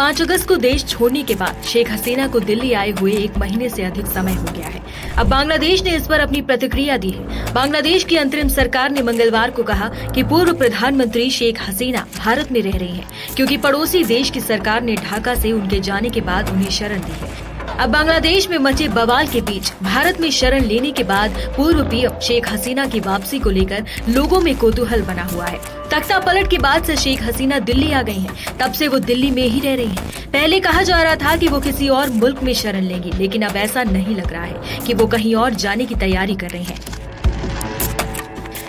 5 अगस्त को देश छोड़ने के बाद शेख हसीना को दिल्ली आए हुए 1 महीने से अधिक समय हो गया है। अब बांग्लादेश ने इस पर अपनी प्रतिक्रिया दी है। बांग्लादेश की अंतरिम सरकार ने मंगलवार को कहा कि पूर्व प्रधानमंत्री शेख हसीना भारत में रह रही हैं, क्योंकि पड़ोसी देश की सरकार ने ढाका से उनके जाने के बाद उन्हें शरण दी है। अब बांग्लादेश में मचे बवाल के बीच भारत में शरण लेने के बाद पूर्व पीएम शेख हसीना की वापसी को लेकर लोगों में कौतूहल बना हुआ है। तख्ता पलट के बाद से शेख हसीना दिल्ली आ गई हैं। तब से वो दिल्ली में ही रह रही हैं। पहले कहा जा रहा था कि वो किसी और मुल्क में शरण लेंगी, लेकिन अब ऐसा नहीं लग रहा है कि वो कहीं और जाने की तैयारी कर रही हैं।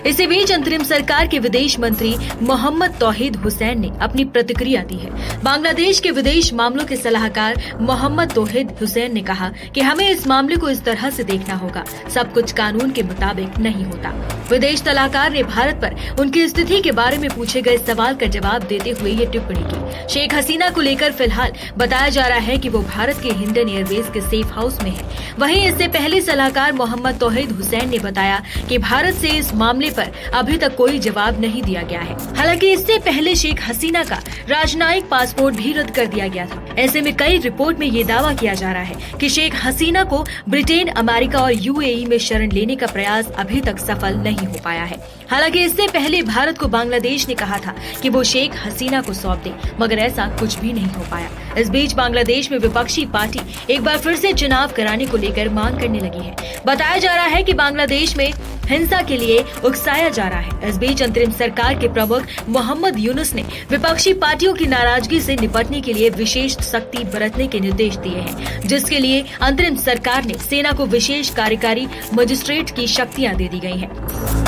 इसी बीच अंतरिम सरकार के विदेश मंत्री मोहम्मद तौहीद हुसैन ने अपनी प्रतिक्रिया दी है। बांग्लादेश के विदेश मामलों के सलाहकार मोहम्मद तौहीद हुसैन ने कहा कि हमें इस मामले को इस तरह से देखना होगा, सब कुछ कानून के मुताबिक नहीं होता। विदेश सलाहकार ने भारत पर उनकी स्थिति के बारे में पूछे गए सवाल का जवाब देते हुए ये टिप्पणी की। शेख हसीना को लेकर फिलहाल बताया जा रहा है कि वो भारत के हिंडन एयरबेस के सेफ हाउस में है। वहीं इससे पहले सलाहकार मोहम्मद तौहीद हुसैन ने बताया कि भारत से इस मामले पर अभी तक कोई जवाब नहीं दिया गया है। हालांकि इससे पहले शेख हसीना का राजनयिक पासपोर्ट भी रद्द कर दिया गया था। ऐसे में कई रिपोर्ट में ये दावा किया जा रहा है कि शेख हसीना को ब्रिटेन, अमेरिका और यूएई में शरण लेने का प्रयास अभी तक सफल नहीं हो पाया है। हालांकि इससे पहले भारत को बांग्लादेश ने कहा था कि वो शेख हसीना को सौंप दे, मगर ऐसा कुछ भी नहीं हो पाया। इस बीच बांग्लादेश में विपक्षी पार्टी एक बार फिर से चुनाव कराने को लेकर मांग करने लगी है। बताया जा रहा है कि बांग्लादेश में हिंसा के लिए उकसाया जा रहा है। इस बीच अंतरिम सरकार के प्रमुख मोहम्मद यूनुस ने विपक्षी पार्टियों की नाराजगी से निपटने के लिए विशेष सख्ती बरतने के निर्देश दिए हैं, जिसके लिए अंतरिम सरकार ने सेना को विशेष कार्यकारी मजिस्ट्रेट की शक्तियां दे दी गई हैं।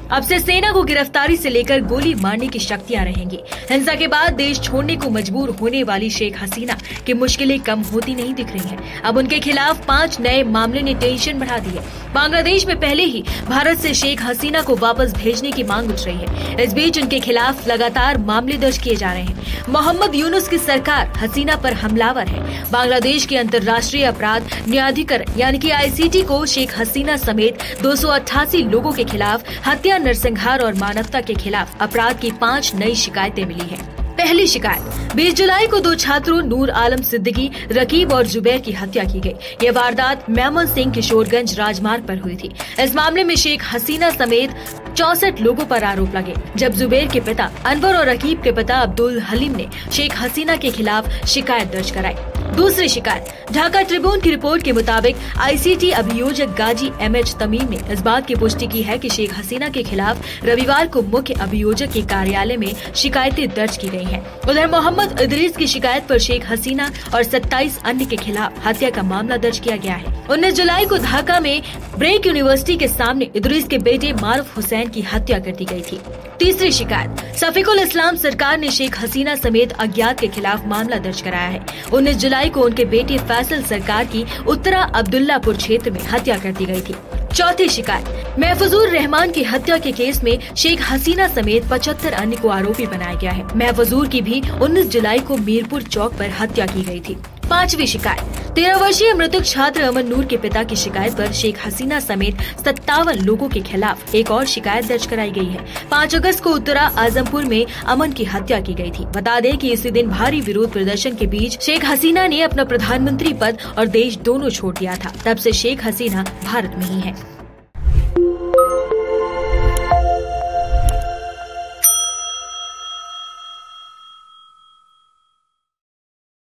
अब से सेना को गिरफ्तारी से लेकर गोली मारने की शक्तियां रहेंगी। हिंसा के बाद देश छोड़ने को मजबूर होने वाली शेख हसीना की मुश्किलें कम होती नहीं दिख रही हैं। अब उनके खिलाफ 5 नए मामले ने टेंशन बढ़ा दी है। बांग्लादेश में पहले ही भारत से शेख हसीना को वापस भेजने की मांग उठ रही है। इस बीच उनके खिलाफ लगातार मामले दर्ज किए जा रहे हैं। मोहम्मद यूनुस की सरकार हसीना पर हमलावर है। बांग्लादेश के अंतर्राष्ट्रीय अपराध न्यायाधिकरण यानी कि ICT को शेख हसीना समेत 288 लोगों के खिलाफ हत्या, नरसंहार और मानवता के खिलाफ अपराध की 5 नई शिकायतें मिली हैं। पहली शिकायत 20 जुलाई को 2 छात्रों नूर आलम सिद्दीकी, रकीब और जुबैर की हत्या की गई। यह वारदात मेमन सिंह किशोरगंज राजमार्ग पर हुई थी। इस मामले में शेख हसीना समेत 64 लोगों पर आरोप लगे, जब जुबैर के पिता अनवर और रकीब के पिता अब्दुल हलीम ने शेख हसीना के खिलाफ शिकायत दर्ज कराई। दूसरी शिकायत ढाका ट्रिब्यून की रिपोर्ट के मुताबिक ICT अभियोजक गाजी MH तमीम ने इस बात की पुष्टि की है कि शेख हसीना के खिलाफ रविवार को मुख्य अभियोजक के कार्यालय में शिकायतें दर्ज की गई हैं। उधर मोहम्मद इदरीस की शिकायत पर शेख हसीना और 27 अन्य के खिलाफ हत्या का मामला दर्ज किया गया है। 19 जुलाई को ढाका में ब्रेक यूनिवर्सिटी के सामने इदरीस के बेटे मारूफ हुसैन की हत्या कर दी गई थी। तीसरी शिकायत सफीकुल इस्लाम सरकार ने शेख हसीना समेत अज्ञात के खिलाफ मामला दर्ज कराया है। 19 जुलाई को उनके बेटे फैसल सरकार की उत्तरा अब्दुल्लापुर क्षेत्र में हत्या कर दी गई थी। चौथी शिकायत महफूजुर रहमान की हत्या के केस में शेख हसीना समेत 75 अन्य को आरोपी बनाया गया है। महफूजुर की भी 19 जुलाई को मीरपुर चौक पर हत्या की गई थी। पांचवी शिकायत 13 वर्षीय मृतक छात्र अमन नूर के पिता की शिकायत पर शेख हसीना समेत 57 लोगों के खिलाफ एक और शिकायत दर्ज कराई गई है। 5 अगस्त को उत्तरा आजमपुर में अमन की हत्या की गई थी। बता दें कि इसी दिन भारी विरोध प्रदर्शन के बीच शेख हसीना ने अपना प्रधानमंत्री पद और देश दोनों छोड़ दिया था। तब से शेख हसीना भारत में ही है।